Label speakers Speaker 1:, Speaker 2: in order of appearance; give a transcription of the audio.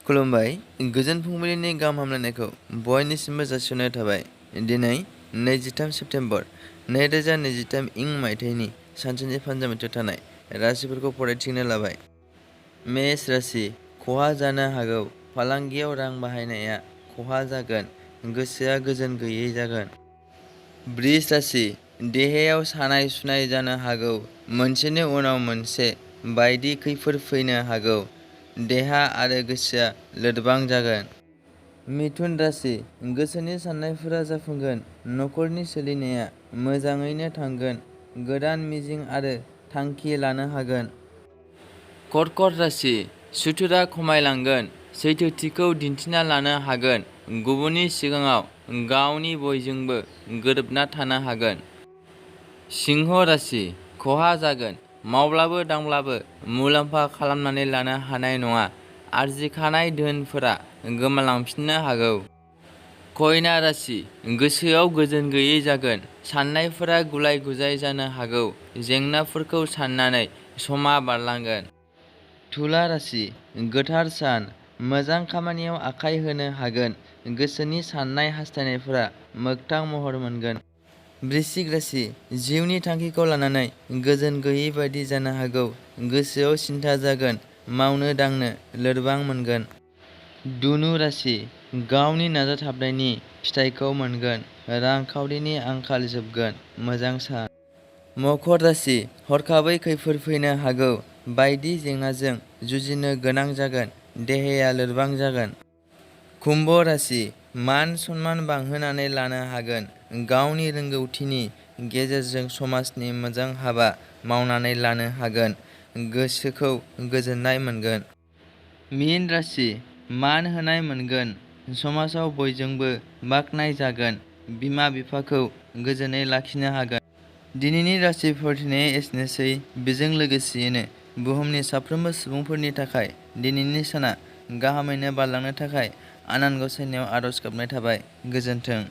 Speaker 1: खुलुमबाय। गोजोन फुंबिलिनि गाहाम हामलायनायखौ बयनिसिमबो जासिहरनाय थाबाय। दिनै 23 सेप्तेम्बर 2023 इं मायथाइनि सानसेनि फानजामुथियाव थानाय राशिफोरखौ फरायथिंनो लाबाय। मेष राशि, खहा जानो हागौ। फालांगियाव रां बाहायनाया खहा जागोन। गोसोआ गोजोन गैयै जागोन। वृष राशि, देहायाव सानाय सुनाय जानो हागौ। मोनसेनि उनाव मोनसे बायदि खैफोद फैनो हागौ। देहा आरो गोसोआ लोरबां जागोन। मिथुन राशि, गोसोनि साननायफोरा जाफुंगोन। नखरनि सोलिनाया मोजाङैनो थांगोन। गोदान मिजिं आरो थांखि लानो हागोन। कर्कट राशि, सुथुरआ खमायलांगोन। सैथोथिखौ दिन्थिना लानो हागोन। गुबुननि सिगाङाव गावनि बयजोंबो गोरोबना थानो हागोन। सिंह राशि, खहा जागोन। मावब्लाबो दांब्लाबो मुलाम्फा खालामनानै लानो हानाय नङा। आरजिखानाय धोनफोरा गोमालांफिननो हागौ। कन्या राशि, गोसोआव गोजोन गैयै जागोन। साननायफोरा गुलाय गुजाय जानो हागौ। जेंनाफोरखौ साननानै समा बारलांगोन। तुला राशि, गोथार सान। मोजां खामानियाव आखाइ होनो हागोन। गोसोनि साननाय हास्थायनायफोरा मोगथां महर मोनगोन। वृश्चिक राशि, जिउनि थांखिखौ लानानै गोजोन गैयै बायदि जानो हागौ। गोसोआव सिन्था जागोन। मावनो दांनो लोरबां मोनगोन। धनु राशि, गावनि नाजाथाबनायनि फिथाइखौ मोनगोन। रांखावरिनि आंखाल जोबगोन। मोजां सान। मकर राशि, हरखाबै खैफोद फैनो हागौ। बायदि जेंनाजों जुजिनो गोनां जागोन। देहाया लोरबां जागोन। कुम्भ राशि, मान सन्मान बांहोनानै लानो हागोन। गावनि रोंगौथिनि गेजेरजों समाजनि मोजां हाबा मावनानै लानो हागोन। गोसोखौ गोजोननाय मोनगोन। मीन राशि, मान होनाय मोनगोन। समाजाव बयजोंबो बाख्नाय जागोन। बिमा बिफाखौ गोजोनै लाखिनो हागोन। दिनैनि राशि फरायथिनाया एसेनोसै। बेजों लोगोसेयैनो बुहुमनि साफ्रोमबो सुबुंफोरनि थाखाय दिनैनि साना गाहामैनो बारलांनो थाखाय आनान गसाइनियाव आरज गाबनाय थाबाय। गोजोन्थों।